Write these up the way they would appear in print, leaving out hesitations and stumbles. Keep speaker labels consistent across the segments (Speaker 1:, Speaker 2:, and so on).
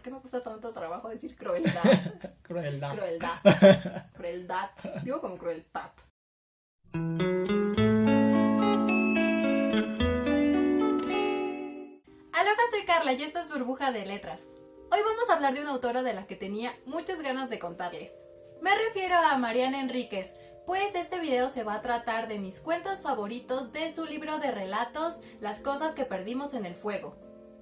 Speaker 1: qué me cuesta tanto trabajo decir crueldad?
Speaker 2: Crueldad.
Speaker 1: Crueldad. Digo como crueldad. Aloha, soy Carla y esto es Burbuja de Letras. Hoy vamos a hablar de una autora de la que tenía muchas ganas de contarles. Me refiero a Mariana Enríquez, pues este video se va a tratar de mis cuentos favoritos de su libro de relatos, Las cosas que perdimos en el fuego.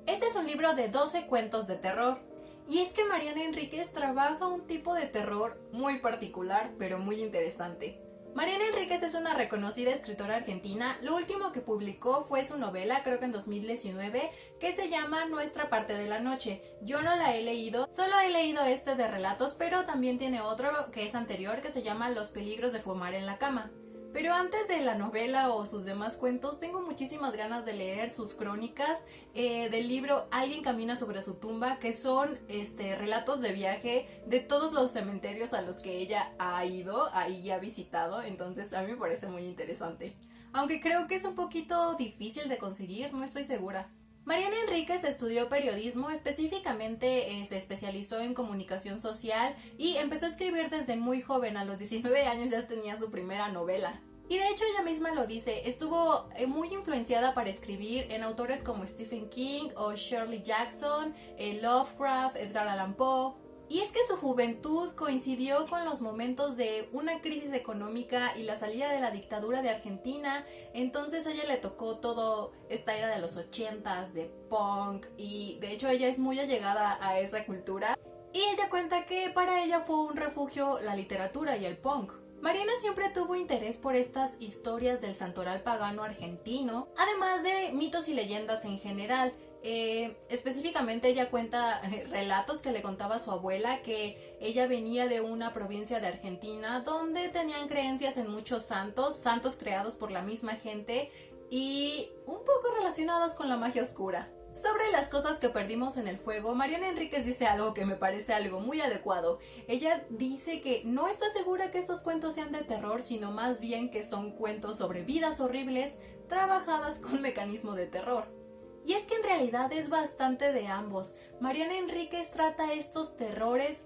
Speaker 1: Este es un libro de 12 cuentos de terror. Y es que Mariana Enríquez trabaja un tipo de terror muy particular, pero muy interesante. Mariana Enríquez es una reconocida escritora argentina. Lo último que publicó fue su novela, creo que en 2019, que se llama Nuestra parte de la noche. Yo no la he leído, solo he leído este de relatos, pero también tiene otro que es anterior, que se llama Los peligros de fumar en la cama. Pero antes de la novela o sus demás cuentos, tengo muchísimas ganas de leer sus crónicas del libro Alguien camina sobre su tumba, que son relatos de viaje de todos los cementerios a los que ella ha ido y ha visitado. Entonces a mí me parece muy interesante. Aunque creo que es un poquito difícil de conseguir, no estoy segura. Mariana Enríquez estudió periodismo, específicamente se especializó en comunicación social y empezó a escribir desde muy joven. A los 19 años ya tenía su primera novela. Y de hecho ella misma lo dice, estuvo muy influenciada para escribir en autores como Stephen King o Shirley Jackson, Lovecraft, Edgar Allan Poe. Y es que su juventud coincidió con los momentos de una crisis económica y la salida de la dictadura de Argentina. Entonces a ella le tocó todo esta era de los 80s, de punk, y de hecho ella es muy allegada a esa cultura. Y ella cuenta que para ella fue un refugio la literatura y el punk. Mariana siempre tuvo interés por estas historias del santoral pagano argentino, además de mitos y leyendas en general. Específicamente ella cuenta relatos que le contaba su abuela, que ella venía de una provincia de Argentina donde tenían creencias en muchos santos creados por la misma gente y un poco relacionados con la magia oscura. Sobre las cosas que perdimos en el fuego, Mariana Enríquez dice algo que me parece algo muy adecuado. Ella dice que no está segura que estos cuentos sean de terror, sino más bien que son cuentos sobre vidas horribles trabajadas con mecanismo de terror. Y es que en realidad es bastante de ambos. Mariana Enríquez trata estos terrores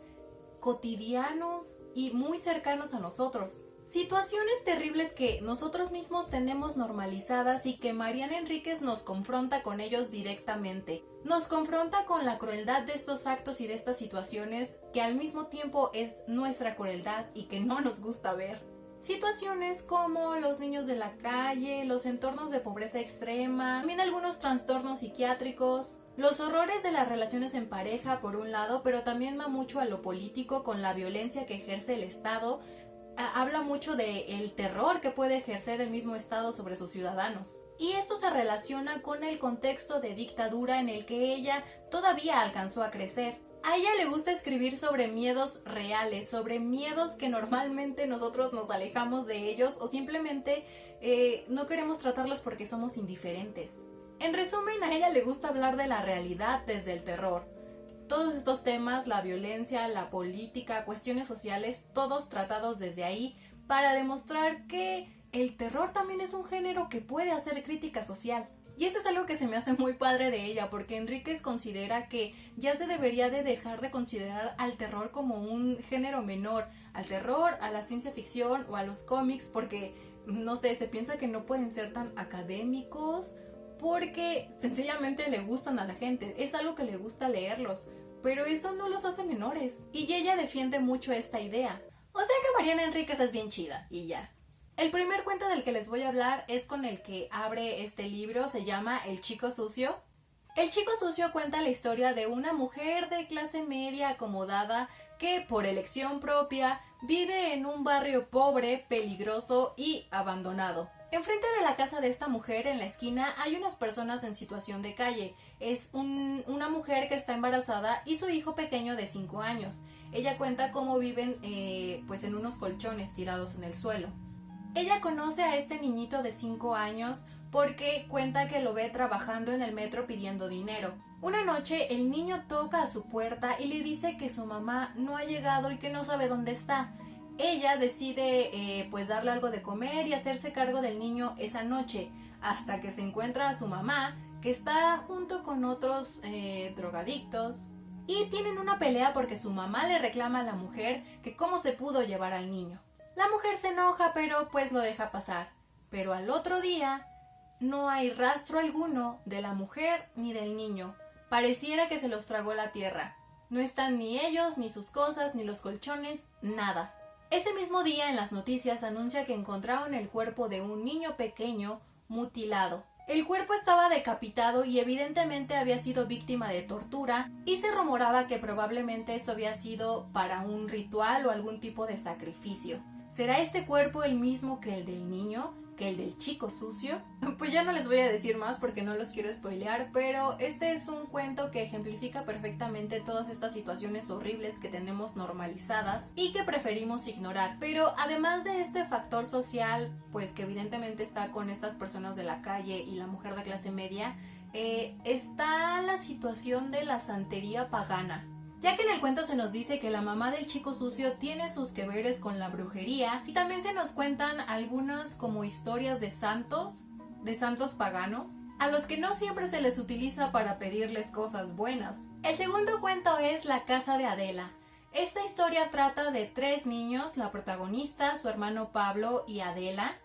Speaker 1: cotidianos y muy cercanos a nosotros. Situaciones terribles que nosotros mismos tenemos normalizadas y que Mariana Enríquez nos confronta con ellos directamente. Nos confronta con la crueldad de estos actos y de estas situaciones que al mismo tiempo es nuestra crueldad y que no nos gusta ver. Situaciones como los niños de la calle, los entornos de pobreza extrema, también algunos trastornos psiquiátricos, los horrores de las relaciones en pareja por un lado, pero también va mucho a lo político con la violencia que ejerce el Estado. Habla mucho del terror que puede ejercer el mismo Estado sobre sus ciudadanos. Y esto se relaciona con el contexto de dictadura en el que ella todavía alcanzó a crecer. A ella le gusta escribir sobre miedos reales, sobre miedos que normalmente nosotros nos alejamos de ellos o simplemente no queremos tratarlos porque somos indiferentes. En resumen, a ella le gusta hablar de la realidad desde el terror. Todos estos temas, la violencia, la política, cuestiones sociales, todos tratados desde ahí para demostrar que el terror también es un género que puede hacer crítica social. Y esto es algo que se me hace muy padre de ella, porque Enríquez considera que ya se debería de dejar de considerar al terror como un género menor, al terror, a la ciencia ficción o a los cómics, porque, no sé, se piensa que no pueden ser tan académicos, porque sencillamente le gustan a la gente, es algo que le gusta leerlos, pero eso no los hace menores. Y ella defiende mucho esta idea. O sea que Mariana Enríquez es bien chida, y ya. El primer cuento del que les voy a hablar es con el que abre este libro, se llama El chico sucio. El chico sucio cuenta la historia de una mujer de clase media acomodada que por elección propia vive en un barrio pobre, peligroso y abandonado. Enfrente de la casa de esta mujer, en la esquina, hay unas personas en situación de calle. Es una mujer que está embarazada y su hijo pequeño de 5 años. Ella cuenta cómo viven pues en unos colchones tirados en el suelo. Ella conoce a este niñito de 5 años porque cuenta que lo ve trabajando en el metro pidiendo dinero. Una noche el niño toca a su puerta y le dice que su mamá no ha llegado y que no sabe dónde está. Ella decide pues darle algo de comer y hacerse cargo del niño esa noche, hasta que se encuentra a su mamá, que está junto con otros drogadictos, y tienen una pelea porque su mamá le reclama a la mujer que cómo se pudo llevar al niño. La mujer se enoja, pero pues lo deja pasar. Pero al otro día no hay rastro alguno de la mujer ni del niño. Pareciera que se los tragó la tierra. No están ni ellos, ni sus cosas, ni los colchones, nada. Ese mismo día en las noticias anuncia que encontraron el cuerpo de un niño pequeño mutilado. El cuerpo estaba decapitado y evidentemente había sido víctima de tortura, y se rumoraba que probablemente esto había sido para un ritual o algún tipo de sacrificio. ¿Será este cuerpo el mismo que el del niño? ¿Que el del chico sucio? Pues ya no les voy a decir más porque no los quiero spoilear, pero este es un cuento que ejemplifica perfectamente todas estas situaciones horribles que tenemos normalizadas y que preferimos ignorar. Pero además de este factor social, pues que evidentemente está con estas personas de la calle y la mujer de clase media, está la situación de la santería pagana. Ya que en el cuento se nos dice que la mamá del chico sucio tiene sus que veres con la brujería, y también se nos cuentan algunas como historias de santos paganos, a los que no siempre se les utiliza para pedirles cosas buenas. El segundo cuento es La casa de Adela. Esta historia trata de 3 niños, la protagonista, su hermano Pablo y Adela.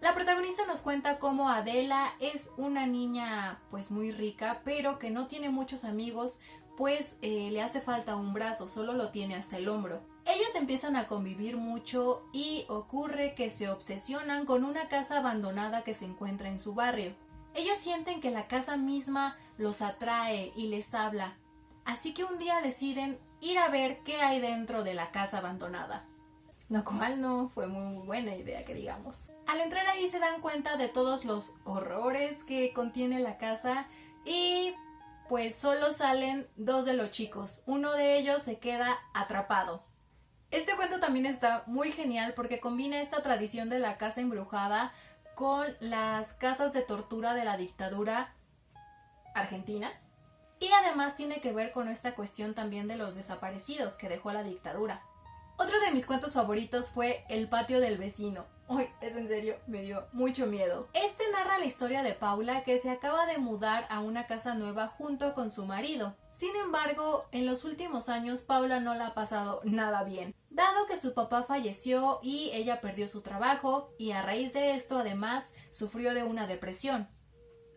Speaker 1: La protagonista nos cuenta cómo Adela es una niña pues muy rica, pero que no tiene muchos amigos, pues le hace falta un brazo, solo lo tiene hasta el hombro. Ellos empiezan a convivir mucho y ocurre que se obsesionan con una casa abandonada que se encuentra en su barrio. Ellos sienten que la casa misma los atrae y les habla, así que un día deciden ir a ver qué hay dentro de la casa abandonada. Lo cual no fue muy buena idea, que digamos. Al entrar ahí se dan cuenta de todos los horrores que contiene la casa y pues solo salen 2 de los chicos. Uno de ellos se queda atrapado. Este cuento también está muy genial porque combina esta tradición de la casa embrujada con las casas de tortura de la dictadura argentina. Y además tiene que ver con esta cuestión también de los desaparecidos que dejó la dictadura. Otro de mis cuentos favoritos fue El patio del vecino. Uy, es en serio, me dio mucho miedo. Este narra la historia de Paula, que se acaba de mudar a una casa nueva junto con su marido. Sin embargo, en los últimos años Paula no la ha pasado nada bien, dado que su papá falleció y ella perdió su trabajo, y a raíz de esto además sufrió de una depresión.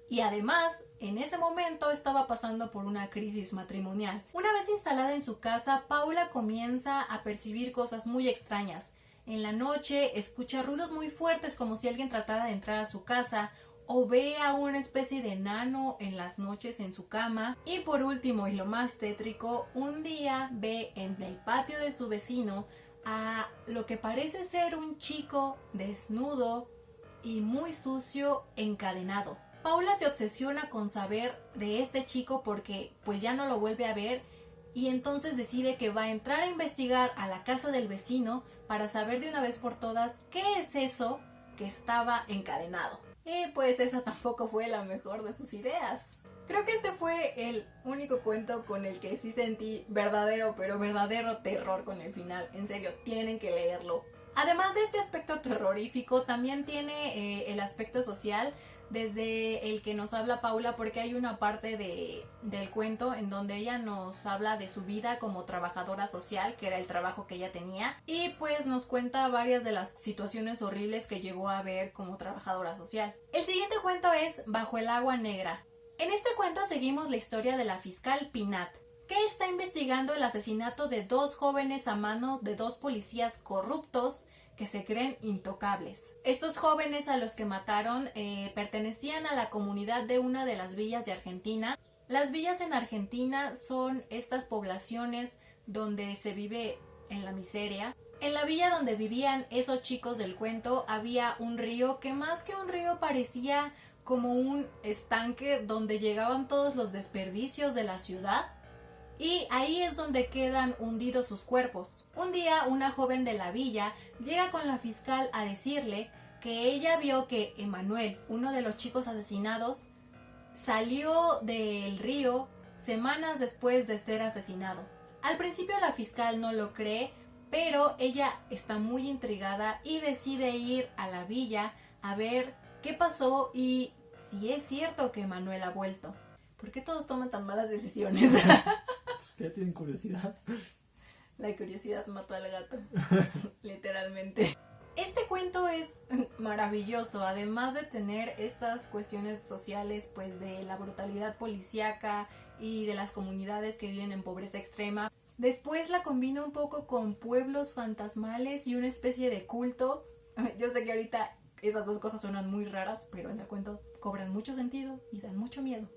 Speaker 1: Y además, en ese momento estaba pasando por una crisis matrimonial. Una vez instalada en su casa, Paula comienza a percibir cosas muy extrañas. En la noche escucha ruidos muy fuertes como si alguien tratara de entrar a su casa, o ve a una especie de enano en las noches en su cama. Y por último, y lo más tétrico, un día ve en el patio de su vecino a lo que parece ser un chico desnudo y muy sucio encadenado. Paula se obsesiona con saber de este chico porque pues ya no lo vuelve a ver, y entonces decide que va a entrar a investigar a la casa del vecino para saber de una vez por todas qué es eso que estaba encadenado. Y pues esa tampoco fue la mejor de sus ideas. Creo que este fue el único cuento con el que sí sentí verdadero terror con el final. En serio, tienen que leerlo. Además de este aspecto terrorífico, también tiene el aspecto social, desde el que nos habla Paula, porque hay una parte del cuento en donde ella nos habla de su vida como trabajadora social, que era el trabajo que ella tenía, y pues nos cuenta varias de las situaciones horribles que llegó a ver como trabajadora social. El siguiente cuento es Bajo el agua negra. En este cuento seguimos la historia de la fiscal Pinat, que está investigando el asesinato de 2 jóvenes a mano de 2 policías corruptos que se creen intocables. Estos jóvenes a los que mataron pertenecían a la comunidad de una de las villas de Argentina. Las villas en Argentina son estas poblaciones donde se vive en la miseria. En la villa donde vivían esos chicos del cuento había un río que más que un río parecía como un estanque donde llegaban todos los desperdicios de la ciudad. Y ahí es donde quedan hundidos sus cuerpos. Un día una joven de la villa llega con la fiscal a decirle que ella vio que Emanuel, uno de los chicos asesinados, salió del río semanas después de ser asesinado. Al principio la fiscal no lo cree, pero ella está muy intrigada y decide ir a la villa a ver qué pasó y si es cierto que Emanuel ha vuelto. ¿Por qué todos toman tan malas decisiones?
Speaker 2: que ya tienen curiosidad.
Speaker 1: La curiosidad mató al gato, literalmente. Este cuento es maravilloso, además de tener estas cuestiones sociales, pues de la brutalidad policíaca y de las comunidades que viven en pobreza extrema. Después la combina un poco con pueblos fantasmales y una especie de culto. Yo sé que ahorita esas dos cosas suenan muy raras, pero en el cuento cobran mucho sentido y dan mucho miedo.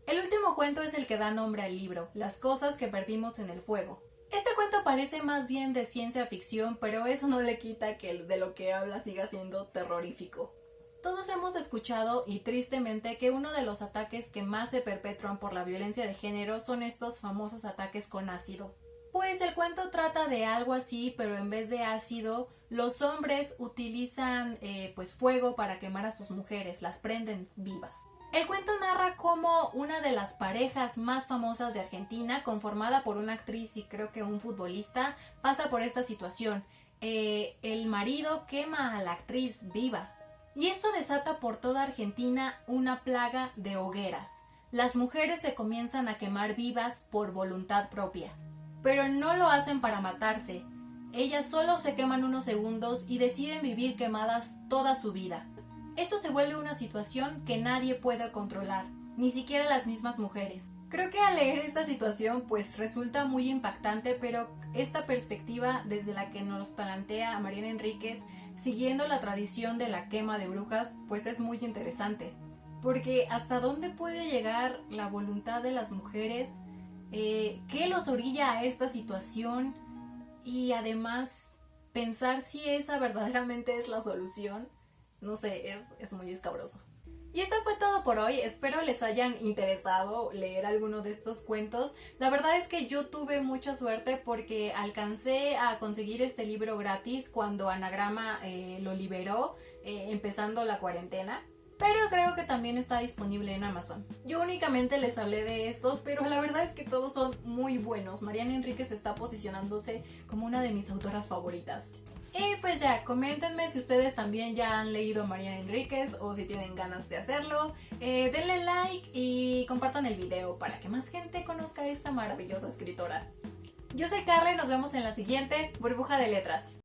Speaker 1: El último cuento es el que da nombre al libro, Las cosas que perdimos en el fuego. Este cuento parece más bien de ciencia ficción, pero eso no le quita que de lo que habla siga siendo terrorífico. Todos hemos escuchado, y tristemente, que uno de los ataques que más se perpetúan por la violencia de género son estos famosos ataques con ácido. Pues el cuento trata de algo así, pero en vez de ácido, los hombres utilizan pues fuego para quemar a sus mujeres, las prenden vivas. El cuento narra cómo una de las parejas más famosas de Argentina, conformada por una actriz y creo que un futbolista, pasa por esta situación. El marido quema a la actriz viva. Y esto desata por toda Argentina una plaga de hogueras. Las mujeres se comienzan a quemar vivas por voluntad propia. Pero no lo hacen para matarse. Ellas solo se queman unos segundos y deciden vivir quemadas toda su vida. Esto se vuelve una situación que nadie puede controlar, ni siquiera las mismas mujeres. Creo que al leer esta situación pues resulta muy impactante, pero esta perspectiva desde la que nos plantea Mariana Enríquez, siguiendo la tradición de la quema de brujas, pues es muy interesante. Porque hasta dónde puede llegar la voluntad de las mujeres, qué los orilla a esta situación y además pensar si esa verdaderamente es la solución. No sé, es muy escabroso. Y esto fue todo por hoy, espero les hayan interesado leer alguno de estos cuentos. La verdad es que yo tuve mucha suerte porque alcancé a conseguir este libro gratis cuando Anagrama lo liberó, empezando la cuarentena. Pero creo que también está disponible en Amazon. Yo únicamente les hablé de estos, pero la verdad es que todos son muy buenos. Mariana Enríquez está posicionándose como una de mis autoras favoritas. Y pues ya, coméntenme si ustedes también ya han leído a Mariana Enríquez o si tienen ganas de hacerlo. Denle like y compartan el video para que más gente conozca a esta maravillosa escritora. Yo soy Carla y nos vemos en la siguiente Burbuja de Letras.